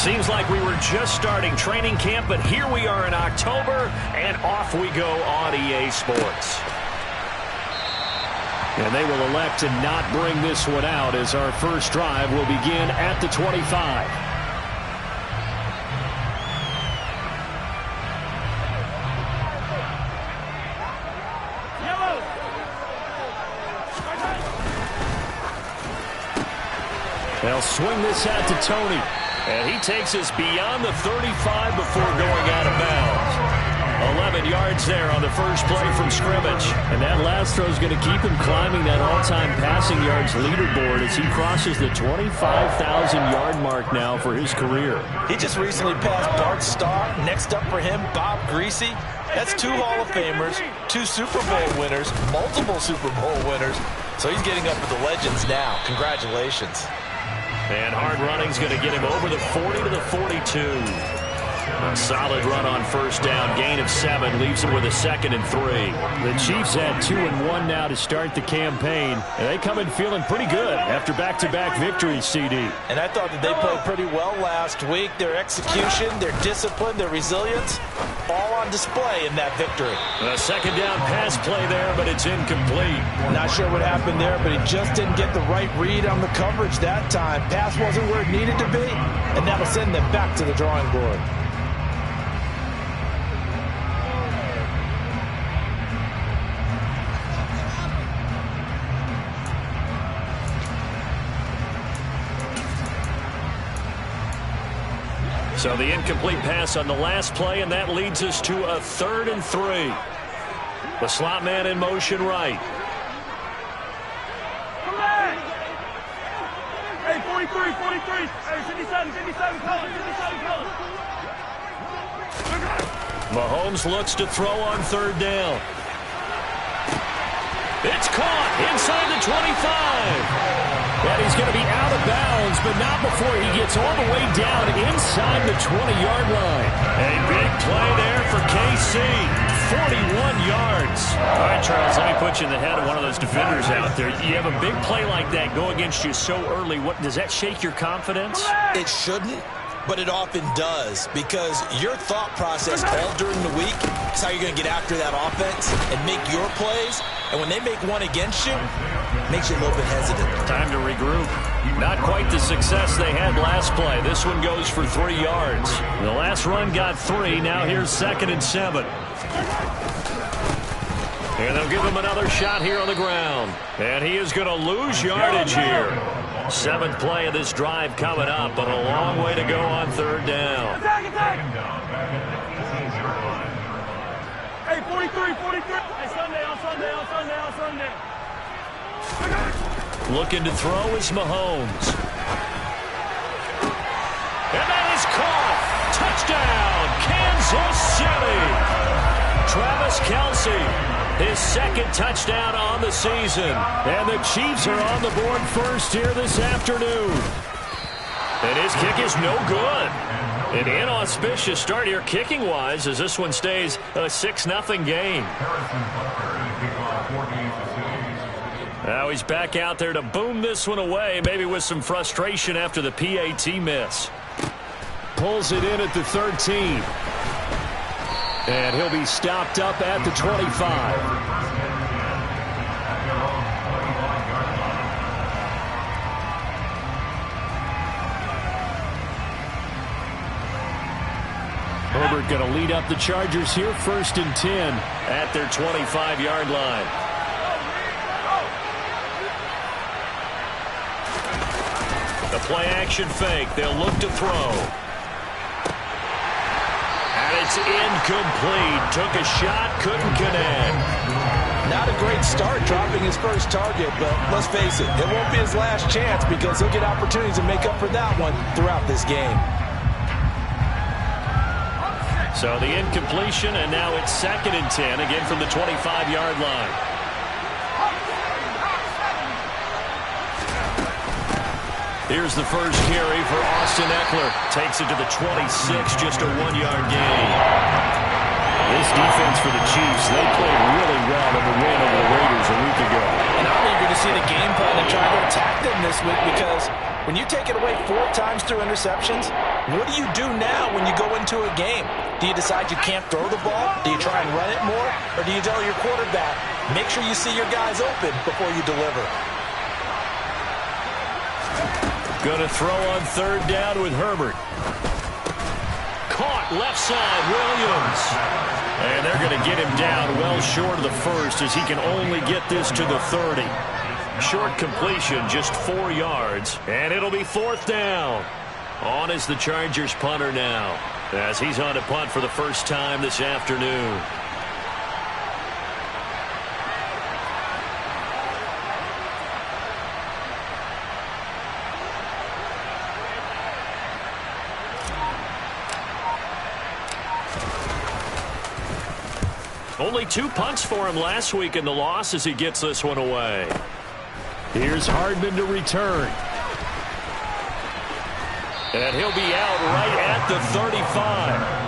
Seems like we were just starting training camp, but here we are in October, and off we go on EA Sports. And they will elect to not bring this one out as our first drive will begin at the 25. They'll swing this out to Tony. And he takes us beyond the 35 before going out of bounds. 11 yards there on the first play from scrimmage. And that last throw is going to keep him climbing that all-time passing yards leaderboard as he crosses the 25,000-yard mark now for his career. He just recently passed Bart Starr. Next up for him, Bob Greasy. That's 2 Hall of Famers, 2 Super Bowl winners, multiple Super Bowl winners. So he's getting up with the legends now. Congratulations. And hard running is going to get him over the 40 to the 42. A solid run on first down. Gain of 7 leaves him with a 2nd and 3. The Chiefs had 2 and 1 now to start the campaign. And they come in feeling pretty good after back-to-back victories, CD. And I thought that they played pretty well last week. Their execution, their discipline, their resilience, all on display in that victory. A second down pass play there, but it's incomplete. Not sure what happened there, but he just didn't get the right read on the coverage that time. Pass wasn't where it needed to be, and that'll send them back to the drawing board. So the incomplete pass on the last play, and that leads us to a 3rd and 3. The slot man in motion right. Come back! Hey, 43, 43. Hey, 57 colors, 57 colors. Mahomes looks to throw on 3rd down. It's caught inside the 25. And he's going to be out of bounds, but not before he gets all the way down inside the 20-yard line. A big play there for KC. 41 yards. All right, Charles, let me put you in the head of one of those defenders out there. You have a big play like that go against you so early. What does that shake your confidence? It shouldn't, but it often does, because your thought process all during the week is how you're going to get after that offense and make your plays. And when they make one against you, it makes you a little bit hesitant. Time to regroup. Not quite the success they had last play. This one goes for 3 yards. The last run got 3. Now here's 2nd and 7. And they'll give him another shot here on the ground. And he is going to lose yardage here. 7th play of this drive coming up, but a long way to go on 3rd down. Attack! Hey, 43, 43. Hey, Sunday. Looking to throw is Mahomes. And that is caught. Touchdown, Kansas City. Travis Kelce, his 2nd touchdown on the season. And the Chiefs are on the board first here this afternoon. And his kick is no good. An inauspicious start here kicking-wise as this one stays a 6-0 game. Now he's back out there to boom this one away, maybe with some frustration after the PAT miss. Pulls it in at the 13. And he'll be stopped up at the 25. Herbert going to lead up the Chargers here, 1st and 10 at their 25-yard line. The play-action fake. They'll look to throw. And it's incomplete. Took a shot, couldn't connect. Not a great start dropping his first target, but let's face it, it won't be his last chance because he'll get opportunities to make up for that one throughout this game. So the incompletion, and now it's 2nd and 10, again from the 25-yard line. Here's the first carry for Austin Eckler. Takes it to the 26, just a 1-yard gain. This defense for the Chiefs, they played really well in the win over the Raiders a week ago. And I'm eager to see the game plan and try to attack them this week, because when you take it away 4 times through interceptions, what do you do now when you go into a game? Do you decide you can't throw the ball? Do you try and run it more? Or do you tell your quarterback, make sure you see your guys open before you deliver? Going to throw on 3rd down with Herbert. Caught left side, Williams. And they're going to get him down well short of the first, as he can only get this to the 30. Short completion, just 4 yards. And it'll be 4th down. On is the Chargers punter now, as he's on to punt for the first time this afternoon. Only 2 punts for him last week in the loss as he gets this one away. Here's Hardman to return. And he'll be out right at the 35.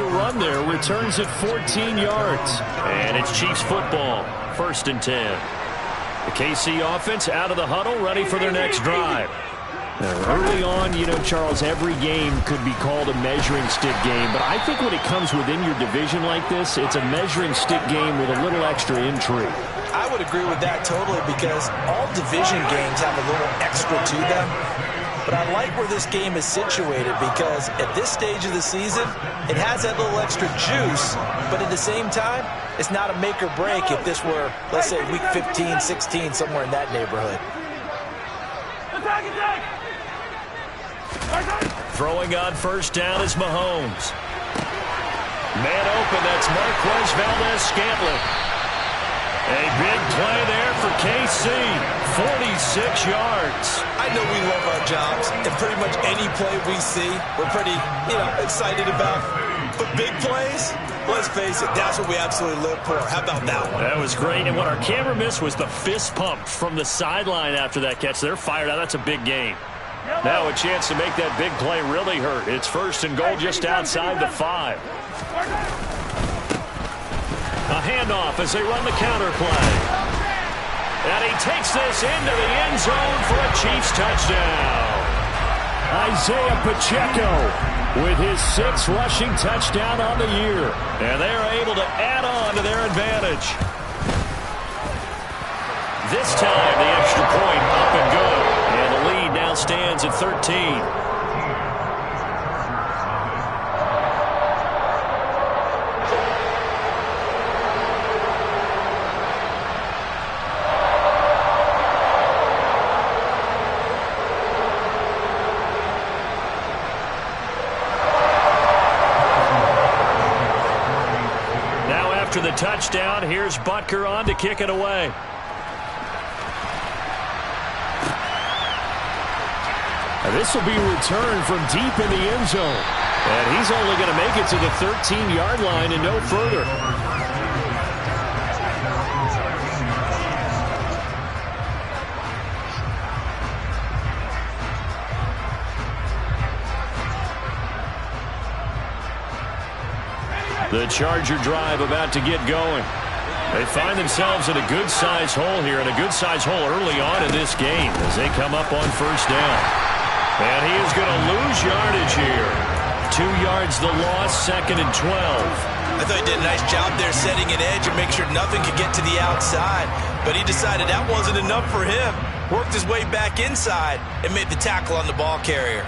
Run there, returns at 14 yards. And it's Chiefs football, 1st and 10. The KC offense out of the huddle, ready for their next drive. Early on, you know, Charles, every game could be called a measuring stick game, but I think when it comes within your division like this, it's a measuring stick game with a little extra intrigue. I would agree with that totally, because all division games have a little extra to them. But I like where this game is situated, because at this stage of the season, it has that little extra juice, but at the same time, it's not a make or break if this were, let's say, week 15, 16, somewhere in that neighborhood. Throwing on 1st down is Mahomes. Man open, that's Marquez Valdes-Scantling. A big play there for KC, 46 yards. I know we love our jobs, and pretty much any play we see, we're pretty, excited about. But big plays, let's face it, that's what we absolutely live for. How about that one? That was great, and what our camera missed was the fist pump from the sideline after that catch. They're fired out. That's a big game. Now a chance to make that big play really hurt. It's 1st and goal just outside the 5. A handoff as they run the counter play. And he takes this into the end zone for a Chiefs touchdown. Isaiah Pacheco with his 6th rushing touchdown on the year. And they are able to add on to their advantage. This time the extra point up and good. And the lead now stands at 13. After the touchdown, here's Butker on to kick it away. And this will be returned from deep in the end zone. And he's only going to make it to the 13-yard line and no further. The Charger drive about to get going. They find themselves in a good-sized hole here, and a good-sized hole early on in this game as they come up on 1st down. And he is going to lose yardage here. 2 yards the loss, 2nd and 12. I thought he did a nice job there setting an edge and make sure nothing could get to the outside. But he decided that wasn't enough for him. Worked his way back inside and made the tackle on the ball carrier.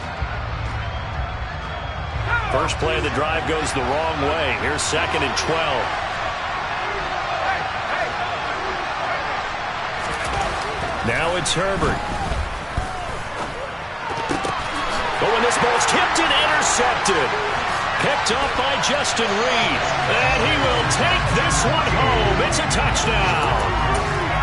First play of the drive goes the wrong way. Here's 2nd and 12. Now it's Herbert. But when this ball's tipped and intercepted, picked up by Justin Reed, and he will take this one home. It's a touchdown.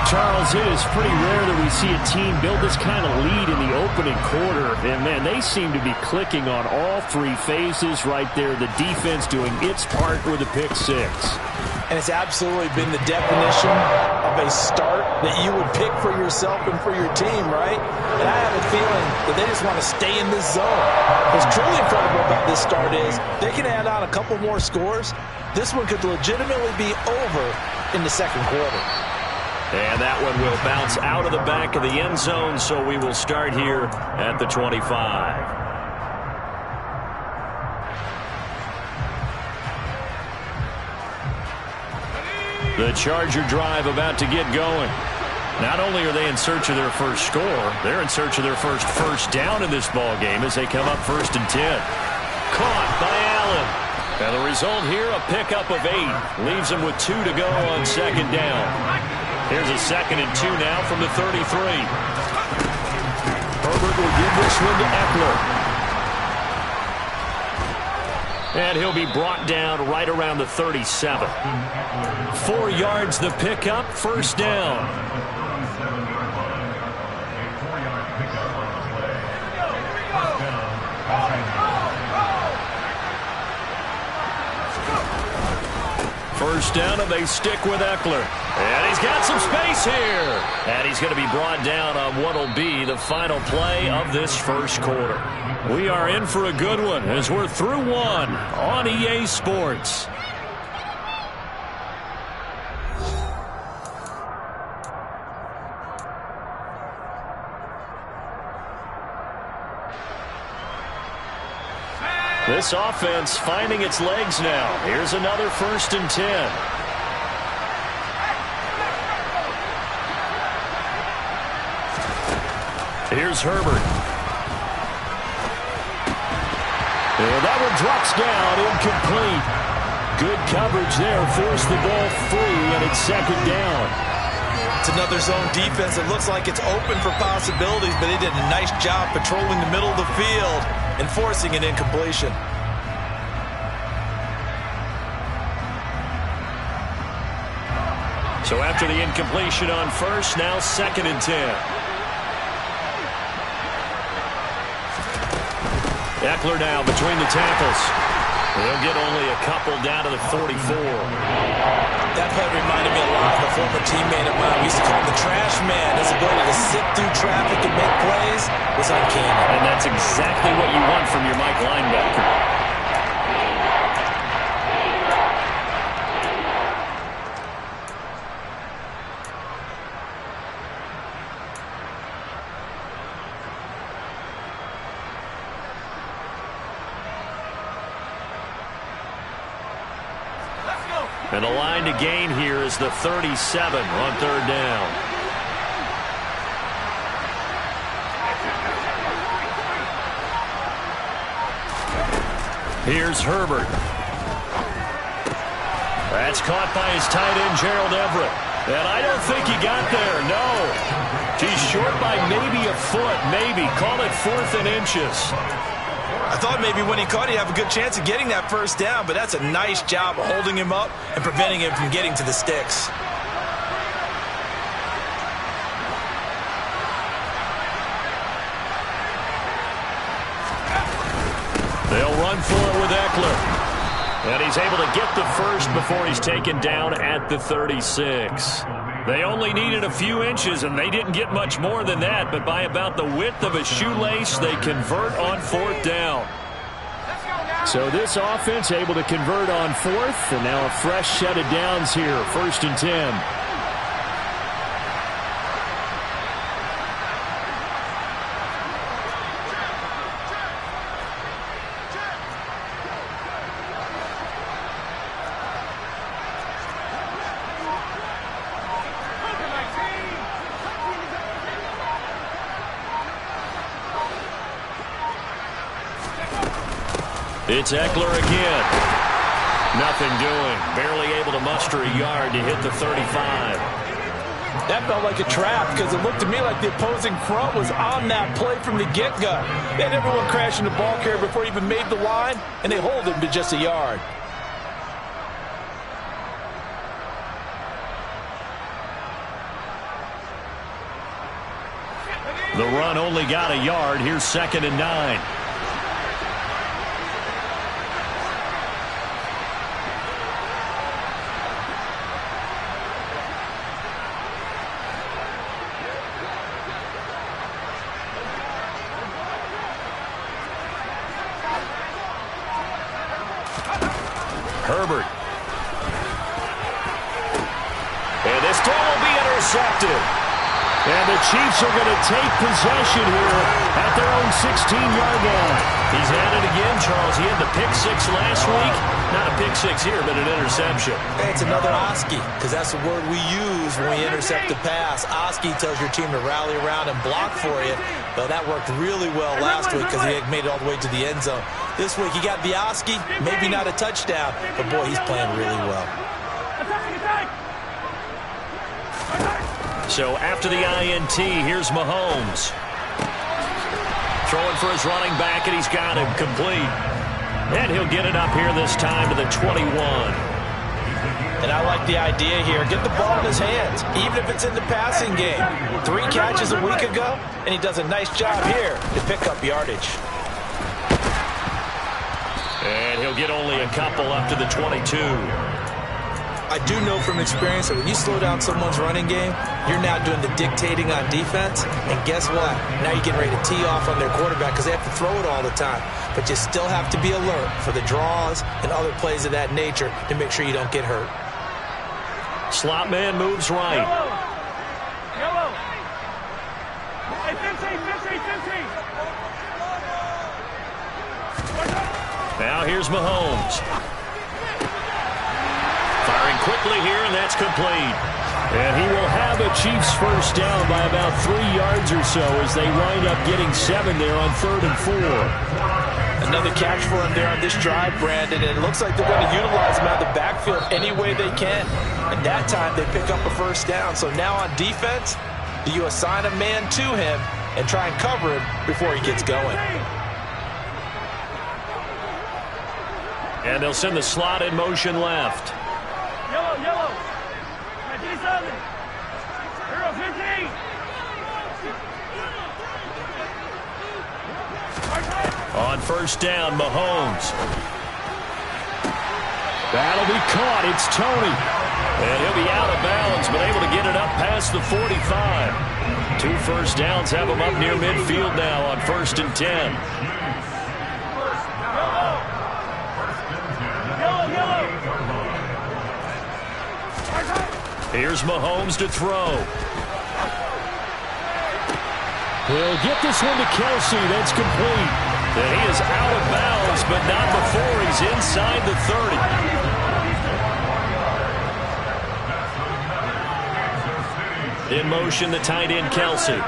Charles, it is pretty rare that we see a team build this kind of lead in the opening quarter. And, man, they seem to be clicking on all three phases right there. The defense doing its part with a pick six. And it's absolutely been the definition of a start that you would pick for yourself and for your team, right? And I have a feeling that they just want to stay in this zone. What's truly incredible about this start is they can add on a couple more scores. This one could legitimately be over in the second quarter. And that one will bounce out of the back of the end zone, so we will start here at the 25. The Charger drive about to get going. Not only are they in search of their first score, they're in search of their first down in this ball game as they come up 1st and 10. Caught by Allen. And the result here, a pickup of 8. Leaves them with 2 to go on 2nd down. Here's a 2nd and 2 now from the 33. Herbert will give this one to Eckler. And he'll be brought down right around the 37. 4 yards the pickup, 1st down. First down, and they stick with Eckler. And he's got some space here. And he's going to be brought down on what will be the final play of this first quarter. We are in for a good one as we're through one on EA Sports. This offense finding its legs now. Here's another 1st and 10. Here's Herbert. And that one drops down, incomplete. Good coverage there, forced the ball free, and it's 2nd down. It's another zone defense that looks like it's open for possibilities, but they did a nice job patrolling the middle of the field and forcing an incompletion. So after the incompletion on 1st, now 2nd and 10. Eckler now between the tackles. He'll get only a couple down to the 44. That play reminded me a lot of a former teammate of mine. We used to call him the trash man. His ability to sit through traffic and make plays was uncanny. And that's exactly what you want from your Mike linebacker. And the line to gain here is the 37 on 3rd down. Here's Herbert. That's caught by his tight end, Gerald Everett. And I don't think he got there, no. He's short by maybe a foot, maybe. Call it 4th and inches. I thought maybe when he caught it, he'd have a good chance of getting that 1st down, but that's a nice job of holding him up and preventing him from getting to the sticks. They'll run for it with Eckler. And he's able to get the 1st before he's taken down at the 36. They only needed a few inches, and they didn't get much more than that, but by about the width of a shoelace, they convert on 4th down. So this offense able to convert on 4th, and now a fresh set of downs here, 1st and 10. It's Eckler again. Nothing doing. Barely able to muster a yard to hit the 35. That felt like a trap because it looked to me like the opposing front was on that play from the get-go. They had everyone crashing the ball carrier before he even made the line, and they hold him to just a yard. The run only got a yard. Here's 2nd and 9. Herbert. And this throw will be intercepted. And the Chiefs are going to take possession here at their own 16-yard line. He's at it again, Charles. He had the pick 6 last week. Not a pick 6 here, but an interception. Hey, it's another Oski, because that's the word we use when we intercept a pass. Oski tells your team to rally around and block for you. But that worked really well last week because he made it all the way to the end zone. This week, he got the Oski, maybe not a touchdown, but boy, he's playing really well. So after the INT, here's Mahomes. Throwing for his running back, and he's got him complete. And he'll get it up here this time to the 21. And I like the idea here. Get the ball in his hands, even if it's in the passing game. 3 catches a week ago, and he does a nice job here to pick up yardage. And he'll get only a couple up to the 22. I do know from experience that when you slow down someone's running game, you're now doing the dictating on defense. And guess what? Now you're getting ready to tee off on their quarterback because they have to throw it all the time. But you still have to be alert for the draws and other plays of that nature to make sure you don't get hurt. Slot man moves right. Yellow. Hey, 15. Now here's Mahomes. Firing quickly here, and that's complete. And he will have a Chiefs first down by about 3 yards or so as they wind up getting 7 there on 3rd and 4. Another catch for him there on this drive, Brandon, and it looks like they're going to utilize him out of the backfield any way they can. And that time they pick up a first down. So now on defense, do you assign a man to him and try and cover him before he gets going? And they'll send the slot in motion left. Yellow. 97. Hero 15. On first down, Mahomes. That'll be caught. It's Tony. And he'll be out of bounds, but able to get it up past the 45. 2 first downs have him up near midfield now on 1st and 10. Here's Mahomes to throw. He'll get this one to Kelsey. That's complete. And he is out of bounds, but not before he's inside the 30. In motion, the tight end, Kelsey.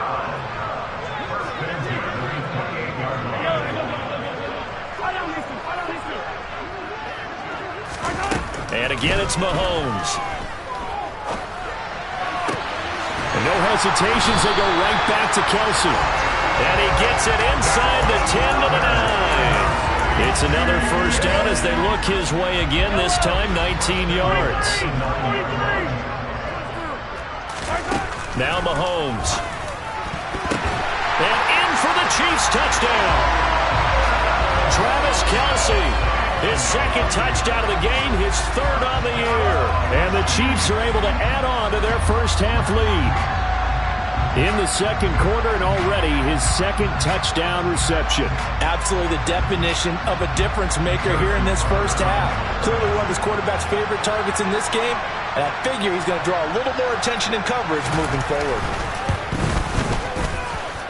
And again, it's Mahomes. And no hesitations, they go right back to Kelsey. And he gets it inside the 10 to the 9. It's another first down as they look his way again, this time 19 yards. Now Mahomes. And in for the Chiefs touchdown. Travis Kelce, his 2nd touchdown of the game, his 3rd on the year. And the Chiefs are able to add on to their first half lead. In the 2nd quarter, and already his 2nd touchdown reception. Absolutely the definition of a difference maker here in this first half. Clearly one of his quarterback's favorite targets in this game, and I figure he's going to draw a little more attention and coverage moving forward.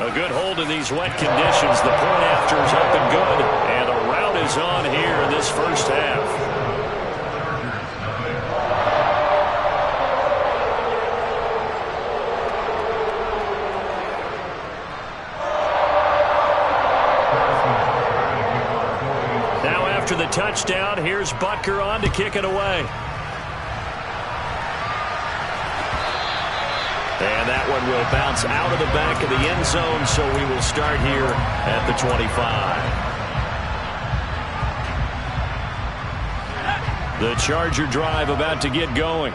A good hold in these wet conditions. The point after is up and good, and a rout is on here in this first half. After the touchdown, here's Butker on to kick it away. And that one will bounce out of the back of the end zone, so we will start here at the 25. The Charger drive about to get going.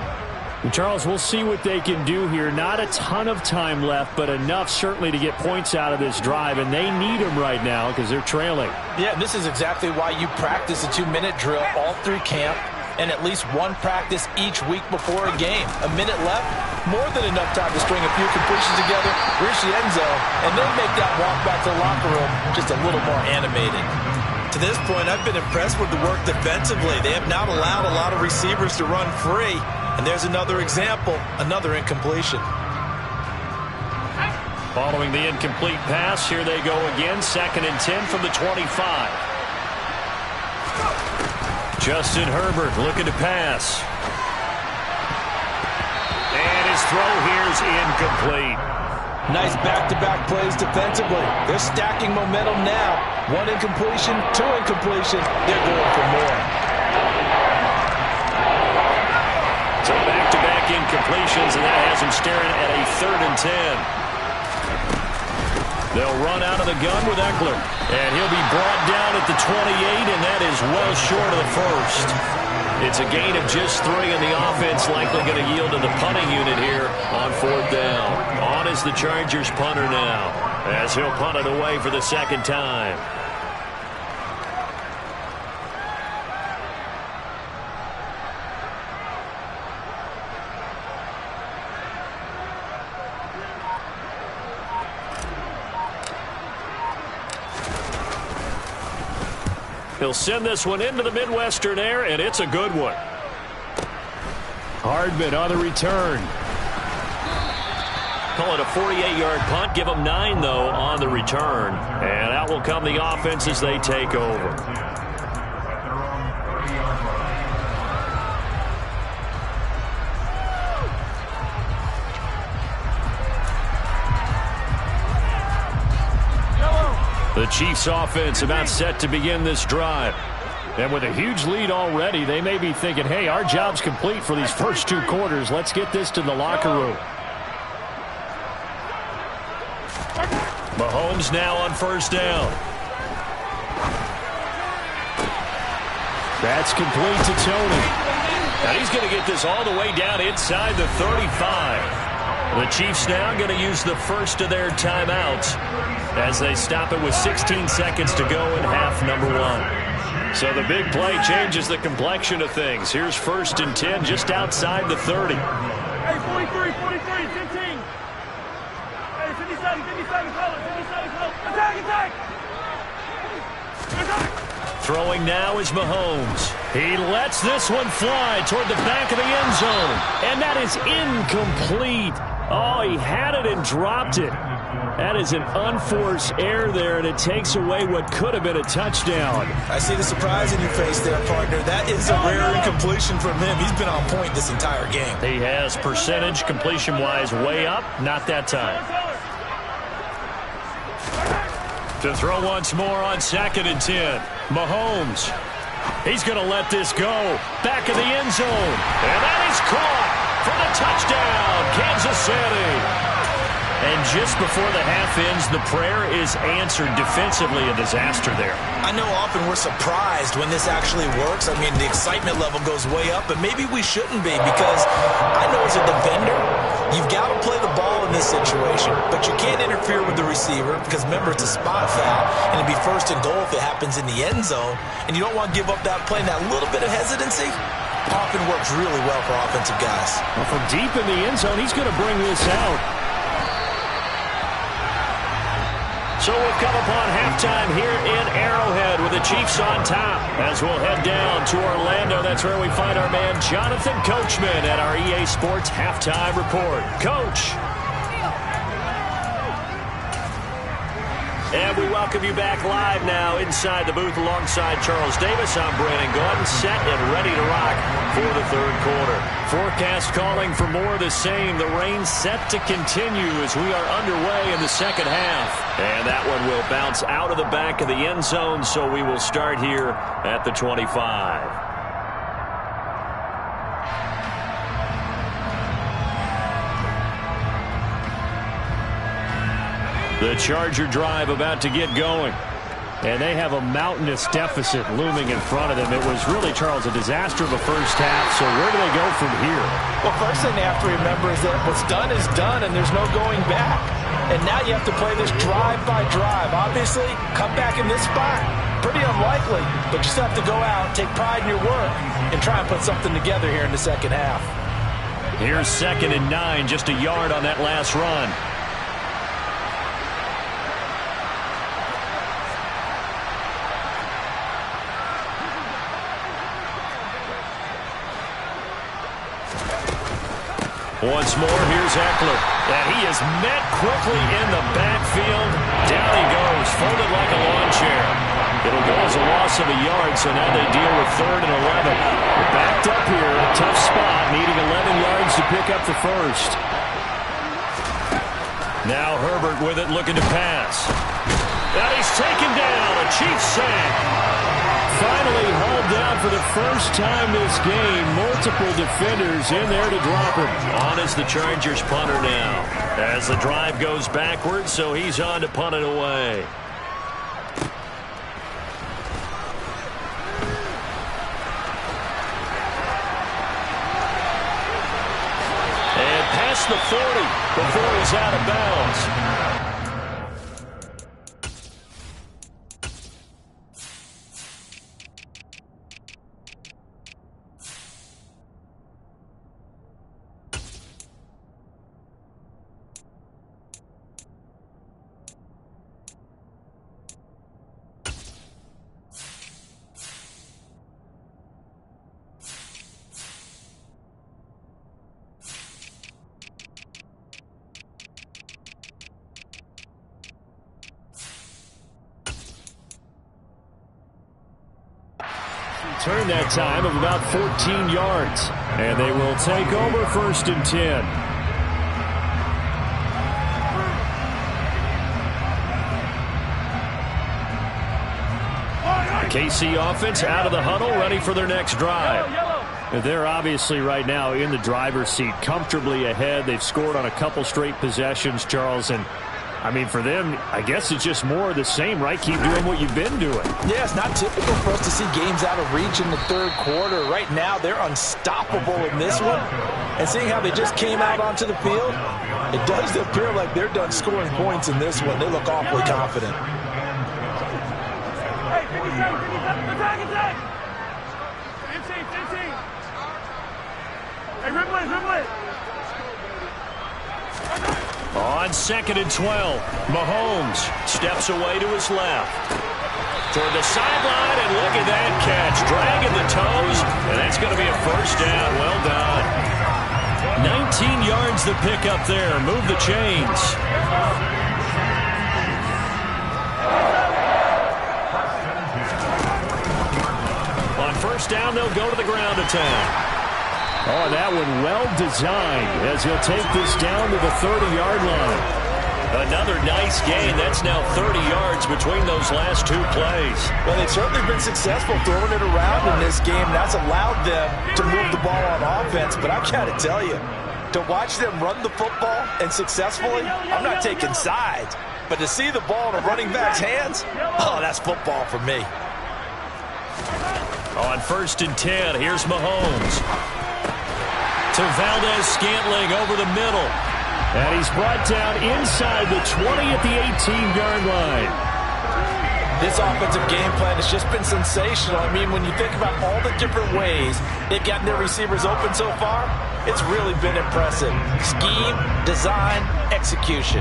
And Charles, we'll see what they can do here. Not a ton of time left, but enough certainly to get points out of this drive, and they need them right now because they're trailing. Yeah, and this is exactly why you practice a 2-minute drill all through camp and at least one practice each week before a game. A minute left, more than enough time to string a few completions together, reach the end zone, and then make that walk back to the locker room just a little more animated. To this point, I've been impressed with the work defensively. They have not allowed a lot of receivers to run free. And there's another example, another incompletion. Following the incomplete pass, here they go again. 2nd and 10 from the 25. Justin Herbert looking to pass. And his throw here's incomplete. Nice back-to-back plays defensively. They're stacking momentum now. 1 incompletion, 2 incompletion. They're going for more. So back-to-back incompletions, and that has them staring at a 3rd and 10. They'll run out of the gun with Eckler. And he'll be brought down at the 28, and that is well short of the first. It's a gain of just 3, and the offense likely going to yield to the punting unit here on 4th down. On is the Chargers punter now, as he'll punt it away for the 2nd time. He'll send this one into the Midwestern air, and it's a good one. Hardman on the return. Call it a 48-yard punt. Give them 9, though, on the return. And out will come the offense as they take over. The Chiefs offense about set to begin this drive. And with a huge lead already, they may be thinking, hey, our job's complete for these first 2 quarters. Let's get this to the locker room. Mahomes now on 1st down. That's complete to Tony. And he's going to get this all the way down inside the 35. The Chiefs now going to use the first of their timeouts as they stop it with 16 seconds to go in half number 1. So the big play changes the complexion of things. Here's 1st and 10 just outside the 30. Hey, 43, 15. Hey, 57, color, 57, color. Attack! Throwing now is Mahomes. He lets this one fly toward the back of the end zone. And that is incomplete. Oh, he had it and dropped it. That is an unforced error there, and it takes away what could have been a touchdown. I see the surprise in your face there, partner. That is a rare incompletion from him. He's been on point this entire game. He has percentage completion-wise way up. Not that time. To throw once more on 2nd and 10. Mahomes. He's going to let this go. Back of the end zone. And that is caught for the touchdown, Kansas City. And just before the half ends, the prayer is answered. Defensively, a disaster there. I know often we're surprised when this actually works. I mean, the excitement level goes way up, but maybe we shouldn't be, because I know as a defender, you've got to play the ball in this situation, but you can't interfere with the receiver because, remember, it's a spot foul, and it'd be 1st and goal if it happens in the end zone, and you don't want to give up that play, and that little bit of hesitancy often works really well for offensive guys. Well, from deep in the end zone, he's going to bring this out. So we've come upon halftime here in Arrowhead with the Chiefs on top. As we'll head down to Orlando, that's where we find our man Jonathan Coachman at our EA Sports Halftime Report. Coach. And we welcome you back live now inside the booth alongside Charles Davis. I'm Brandon Gordon, set and ready to rock for the 3rd quarter. Forecast calling for more of the same. The rain set to continue as we are underway in the 2nd half. And that one will bounce out of the back of the end zone, so we will start here at the 25. The Charger drive about to get going. And they have a mountainous deficit looming in front of them. It was really, Charles, a disaster of a first half. So where do they go from here? Well, first thing they have to remember is that what's done is done, and there's no going back. And now you have to play this drive by drive. Obviously, come back in this spot, pretty unlikely. But you still have to go out, take pride in your work, and try and put something together here in the second half. Here's 2nd and 9, just a yard on that last run. Once more, here's Eckler. And he is met quickly in the backfield. Down he goes, folded like a lawn chair. It'll go as a loss of a yard, so now they deal with 3rd and 11. They're backed up here, a tough spot, needing 11 yards to pick up the first. Now Herbert with it, looking to pass. And he's taken down, a Chiefs sack. Finally hauled down for the first time this game. Multiple defenders in there to drop him. On is the Chargers punter now. As the drive goes backwards, so he's on to punt it away. And past the 40 before it was out of bounds. Turn that time of about 14 yards. And they will take over 1st and 10. The KC offense out of the huddle, ready for their next drive. They're obviously right now in the driver's seat, comfortably ahead. They've scored on a couple straight possessions, Charles, and I mean, for them, I guess it's just more of the same, right? Keep doing what you've been doing. Yeah, it's not typical for us to see games out of reach in the 3rd quarter. Right now, they're unstoppable in this one. And seeing how they just came out onto the field, it does appear like they're done scoring points in this one. They look awfully confident. Hey, 57, attack! 15. Hey, dribble it. On 2nd and 12, Mahomes steps away to his left. Toward the sideline, and look at that catch. Dragging the toes, and that's going to be a first down. Well done. 19 yards to pick up there. Move the chains. On 1st down, they'll go to the ground attack. Oh, that one well designed as he'll take this down to the 30-yard line. Another nice gain. That's now 30 yards between those last 2 plays. Well, they've certainly been successful throwing it around in this game. That's allowed them to move the ball on offense. But I've got to tell you, to watch them run the football and successfully, I'm not taking sides. But to see the ball in a running back's hands, oh, that's football for me. On 1st and 10, here's Mahomes. To Valdez-Scantling over the middle. And he's brought down inside the 20 at the 18-yard line. This offensive game plan has just been sensational. I mean, when you think about all the different ways they've gotten their receivers open so far, it's really been impressive. Scheme, design, execution.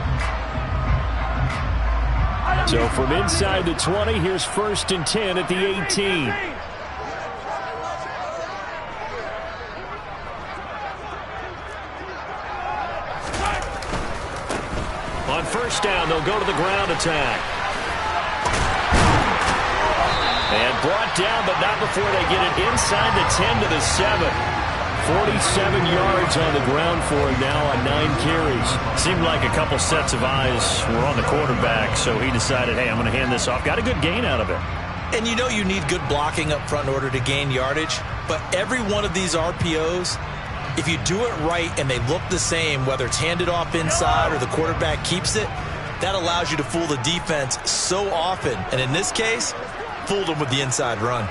So from inside the 20, here's 1st and 10 at the 18. On 1st down, they'll go to the ground attack. And brought down, but not before they get it inside the 10 to the 7. 47 yards on the ground for him now on 9 carries. Seemed like a couple sets of eyes were on the quarterback, so he decided, hey, I'm going to hand this off. Got a good gain out of it. And you know you need good blocking up front in order to gain yardage, but every one of these RPOs, if you do it right and they look the same, whether it's handed off inside or the quarterback keeps it, That allows you to fool the defense so often. And in this case, fooled them with the inside run.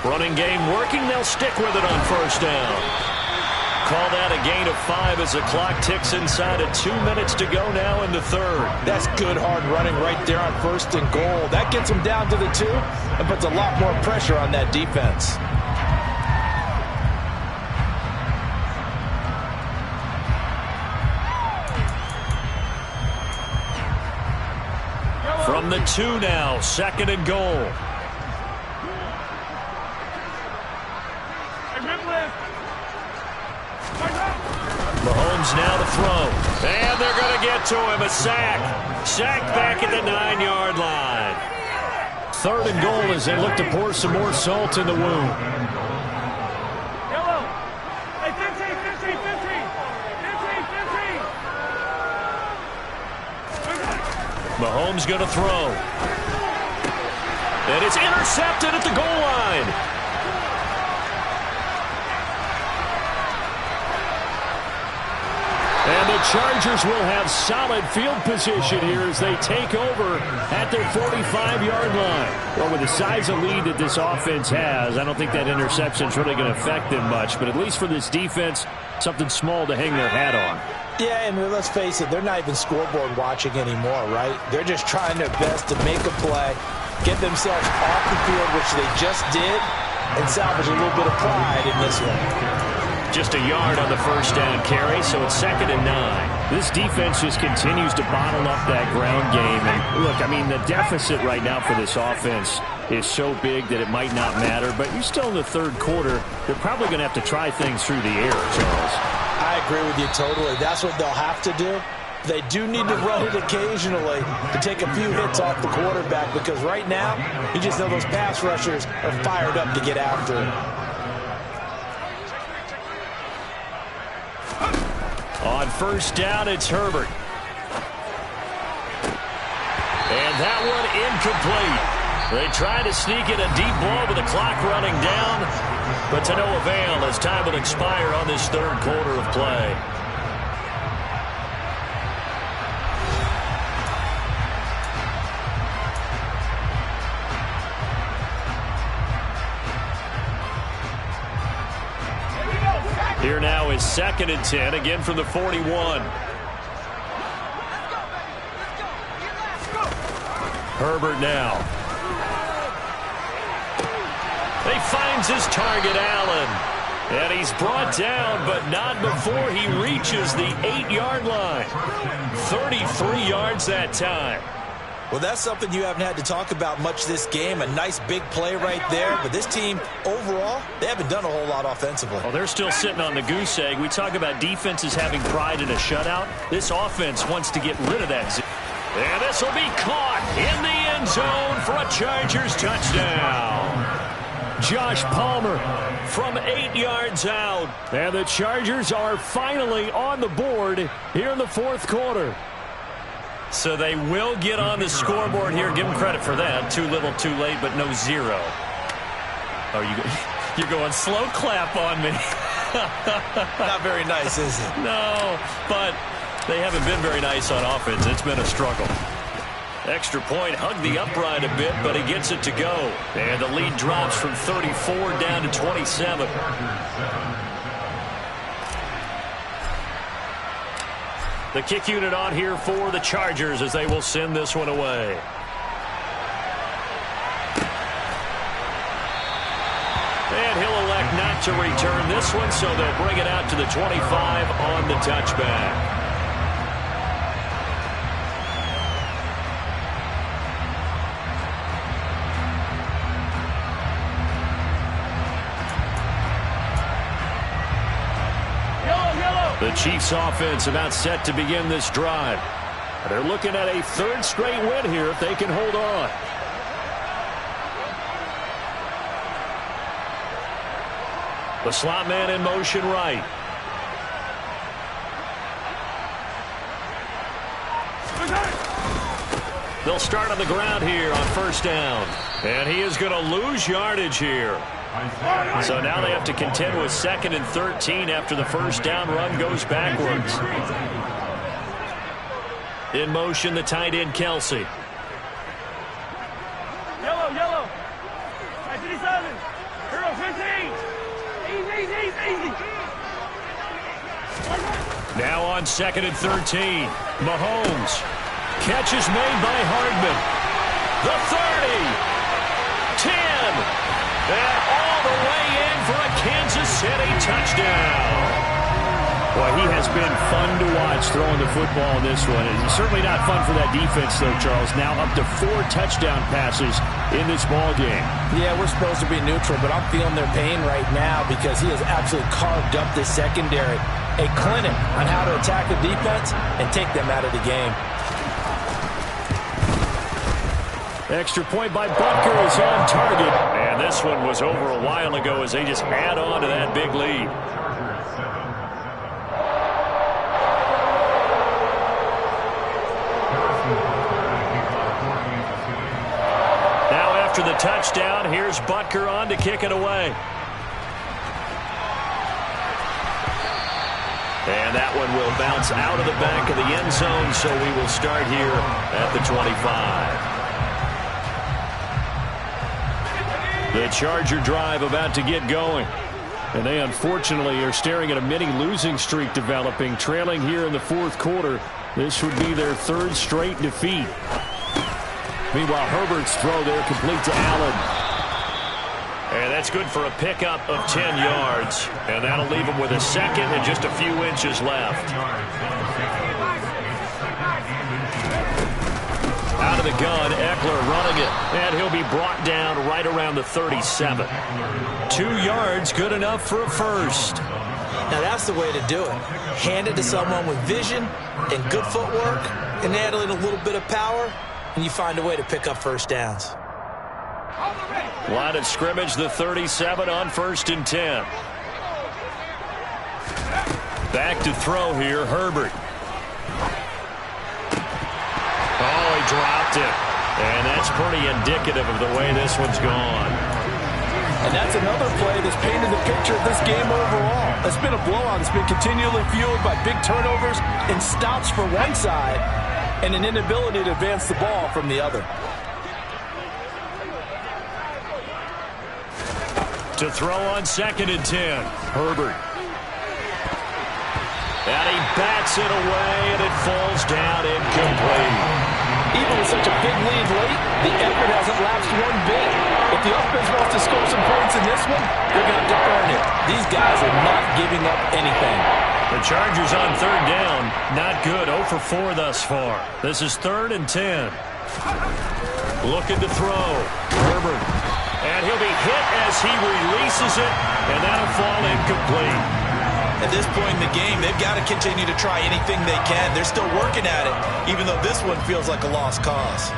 Running game working. They'll stick with it on first down. Call that a gain of 5 as the clock ticks inside of 2 minutes to go now in the third. That's good hard running right there on first and goal. That gets them down to the 2 and puts a lot more pressure on that defense. From the 2 now, second and goal. Mahomes now to throw. And they're going to get to him. A sack. Sacked back at the 9-yard line. Third and goal as they look to pour some more salt in the wound. Yellow. Hey, 15, 15, 15, 15. Mahomes going to throw. And it's intercepted at the goal line. And the Chargers will have solid field position here as they take over at their 45-yard line. Well, with the size of lead that this offense has, I don't think that interception is really going to affect them much. But at least for this defense, something small to hang their hat on. Yeah, and let's face it, they're not even scoreboard watching anymore, right? They're just trying their best to make a play, get themselves off the field, which they just did, and salvage a little bit of pride in this one. Just a yard on the first down carry, so it's 2nd and 9. This defense just continues to bottle up that ground game. And look, I mean, the deficit right now for this offense is so big that it might not matter. But you're still in the third quarter. They're probably going to have to try things through the air, Charles. I agree with you totally. That's what they'll have to do. They do need to run it occasionally to take a few hits off the quarterback because right now, you just know those pass rushers are fired up to get after him. On first down, it's Herbert. And that one incomplete. They try to sneak in a deep ball with the clock running down, but to no avail as time will expire on this third quarter of play. Here now is 2nd and 10, again from the 41. Herbert now. He finds his target, Allen. And he's brought down, but not before he reaches the 8-yard line. 33 yards that time. Well, that's something you haven't had to talk about much this game. A nice big play right there. But this team, overall, they haven't done a whole lot offensively. Well, they're still sitting on the goose egg. We talk about defenses having pride in a shutout. This offense wants to get rid of that. And this will be caught in the end zone for a Chargers touchdown. Josh Palmer from 8 yards out. And the Chargers are finally on the board here in the fourth quarter. So they will get on the scoreboard here. Give them credit for that. Too little, too late, but no zero. Oh, you're going slow clap on me. Not very nice, is it? No, but they haven't been very nice on offense. It's been a struggle. Extra point, hugged the upright a bit, but he gets it to go. And the lead drops from 34 down to 27. The kick unit on here for the Chargers as they will send this one away. And he'll elect not to return this one, so they'll bring it out to the 25 on the touchback. The Chiefs offense about set to begin this drive. They're looking at a third straight win here if they can hold on. The slot man in motion right. They'll start on the ground here on first down. And he is going to lose yardage here. So now they have to contend with 2nd and 13 after the first down run goes backwards. In motion, the tight end, Kelsey. Yellow, yellow. 57. Hero, 15. Easy. Now on 2nd and 13. Mahomes. Catch is made by Hardman. The 30. 10. And all the way in for a Kansas City touchdown. Well, he has been fun to watch throwing the football in this one. It's certainly not fun for that defense, though, Charles. Now up to 4 touchdown passes in this ball game. Yeah, we're supposed to be neutral, but I'm feeling their pain right now because he has absolutely carved up this secondary. A clinic on how to attack the defense and take them out of the game. Extra point by Butker is on target. And this one was over a while ago as they just add on to that big lead. Now after the touchdown, here's Butker on to kick it away. And that one will bounce out of the back of the end zone, so we will start here at the 25. The Charger drive about to get going. And they unfortunately are staring at a mini losing streak developing, trailing here in the 4th quarter. This would be their 3rd straight defeat. Meanwhile, Herbert's throw there complete to Allen. And that's good for a pickup of 10 yards. And that'll leave him with a second and just a few inches left. Out of the gun, Eckler running it. And he'll be brought down right around the 37. 2 yards, good enough for a first. Now that's the way to do it. Hand it to someone with vision and good footwork, and add in a little bit of power, and you find a way to pick up first downs. Line of scrimmage, the 37 on 1st and 10. Back to throw here, Herbert. Oh, he dropped it. And that's pretty indicative of the way this one's gone. And that's another play that's painted the picture of this game overall. It's been a blowout. It's been continually fueled by big turnovers and stops for one side and an inability to advance the ball from the other. To throw on 2nd and 10. Herbert. And he bats it away, and it falls down incomplete. Even with such a big lead late, the effort hasn't lapsed one bit. If the offense wants to score some points in this one, they're going to have to earn it. These guys are not giving up anything. The Chargers on 3rd down. Not good. 0 for 4 thus far. This is 3rd and 10. Looking to throw. Herbert. And he'll be hit as he releases it, and that'll fall incomplete. At this point in the game, they've got to continue to try anything they can. They're still working at it, even though this one feels like a lost cause.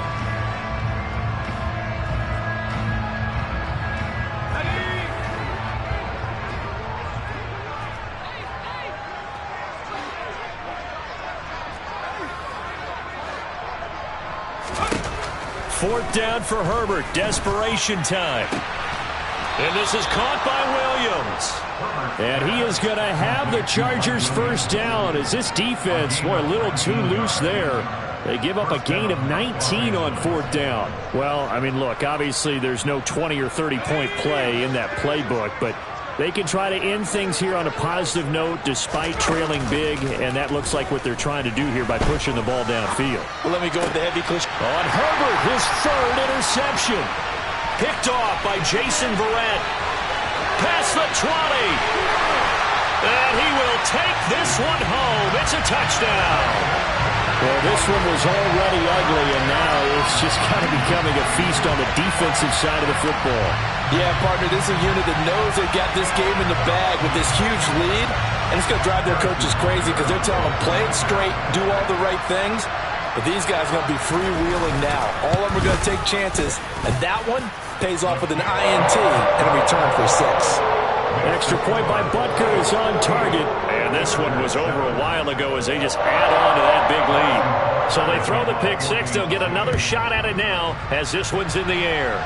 Fourth down for Herbert. Desperation time. And this is caught by Williams. And he is going to have the Chargers first down as this defense, boy, a little too loose there. They give up a gain of 19 on 4th down. Well, I mean, look, obviously there's no 20 or 30-point play in that playbook, but they can try to end things here on a positive note despite trailing big, and that looks like what they're trying to do here by pushing the ball downfield. Well, let me go with the heavy push. On Herbert, his 3rd interception. Picked off by Jason Verrett. Past the 20. And he will take this one home. It's a touchdown. Well, this one was already ugly, and now it's just kind of becoming a feast on the defensive side of the football. Yeah, partner, this is a unit that knows they've got this game in the bag with this huge lead, and it's going to drive their coaches crazy because they're telling them, play it straight, do all the right things. But these guys are going to be freewheeling now. All of them are going to take chances, and that one pays off with an INT and a return for 6. Extra point by Butker is on target. And this one was over a while ago as they just add on to that big lead. So they throw the pick 6. They'll get another shot at it now as this one's in the air.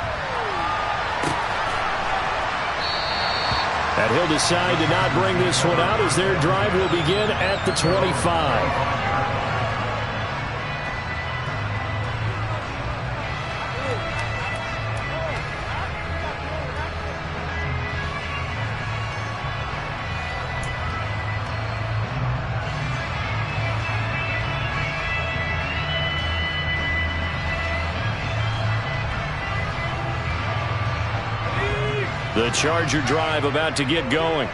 And he'll decide to not bring this one out as their drive will begin at the 25. The Charger drive about to get going.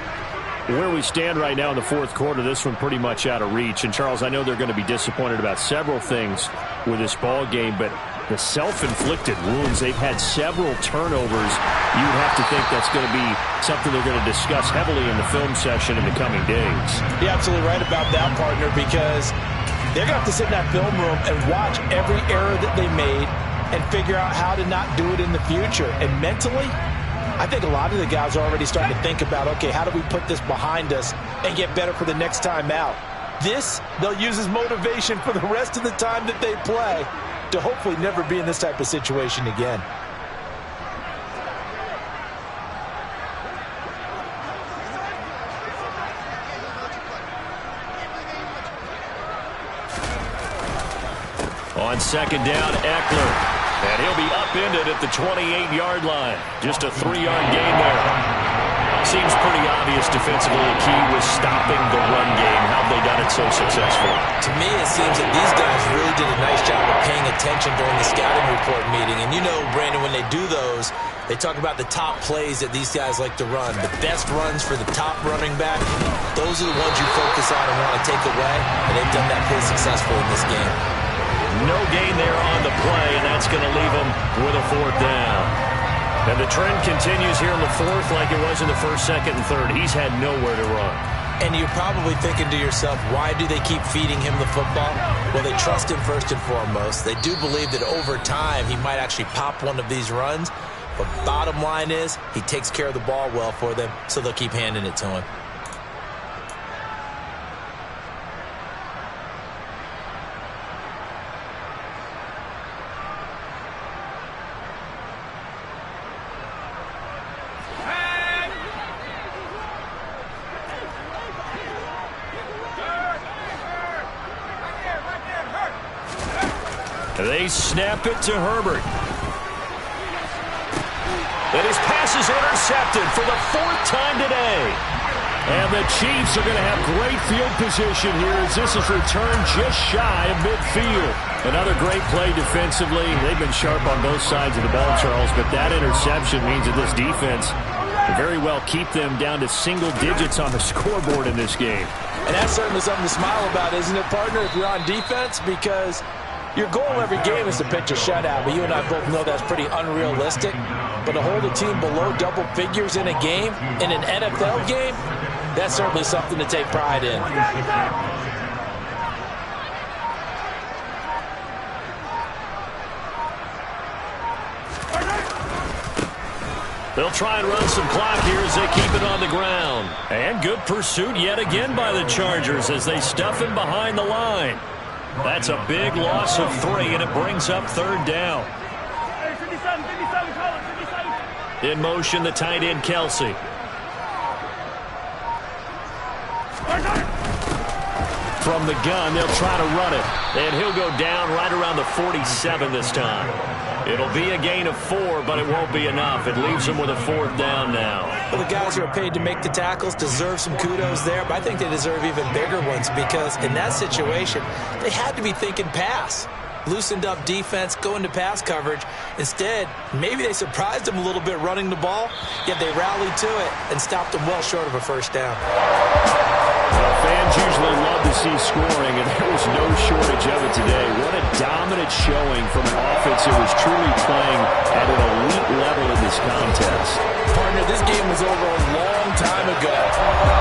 Where we stand right now in the fourth quarter, this one pretty much out of reach. And, Charles, I know they're going to be disappointed about several things with this ball game, but the self-inflicted wounds, they've had several turnovers. You would have to think that's going to be something they're going to discuss heavily in the film session in the coming days. You're absolutely right about that, partner, because they're going to have to sit in that film room and watch every error that they made and figure out how to not do it in the future. And mentally, I think a lot of the guys are already starting to think about, okay, how do we put this behind us and get better for the next time out? This, they'll use as motivation for the rest of the time that they play to hopefully never be in this type of situation again. On second down, Eckler. And he'll be upended at the 28-yard line. Just a 3-yard gain there. Seems pretty obvious defensively the key was stopping the run game. How have they done it so successfully? To me, it seems that these guys really did a nice job of paying attention during the scouting report meeting. And you know, Brandon, when they do those, they talk about the top plays that these guys like to run. The best runs for the top running back, those are the ones you focus on and want to take away. And they've done that pretty successfully in this game. No gain there on the play, and that's going to leave them with a fourth down. And the trend continues here in the fourth like it was in the first, second, and third. He's had nowhere to run. And you're probably thinking to yourself, why do they keep feeding him the football? Well, they trust him first and foremost. They do believe that over time he might actually pop one of these runs. But bottom line is he takes care of the ball well for them, so they'll keep handing it to him. They snap it to Herbert. And his pass is intercepted for the fourth time today. And the Chiefs are going to have great field position here as this is returned just shy of midfield. Another great play defensively. They've been sharp on both sides of the ball, Charles, but that interception means that this defense will very well keep them down to single digits on the scoreboard in this game. And that's certainly something to smile about, isn't it, partner, if you're on defense? Because your goal every game is to pitch a shutout, but you and I both know that's pretty unrealistic. But to hold a team below double figures in a game, in an NFL game, that's certainly something to take pride in. They'll try and run some clock here as they keep it on the ground. And good pursuit yet again by the Chargers as they stuff him behind the line. That's a big loss of 3, and it brings up third down. In motion, the tight end, Kelsey. From the gun, they'll try to run it. And he'll go down right around the 47 this time. It'll be a gain of 4, but it won't be enough. It leaves them with a fourth down now. Well, the guys who are paid to make the tackles deserve some kudos there, but I think they deserve even bigger ones because in that situation, they had to be thinking pass. Loosened up defense, going to pass coverage. Instead, maybe they surprised them a little bit running the ball, yet they rallied to it and stopped them well short of a first down. Well, fans usually love to see scoring, and there was no shortage of it today. What a dominant showing from an offense that was truly playing at an elite level in this contest. Partner, this game was over a long time ago.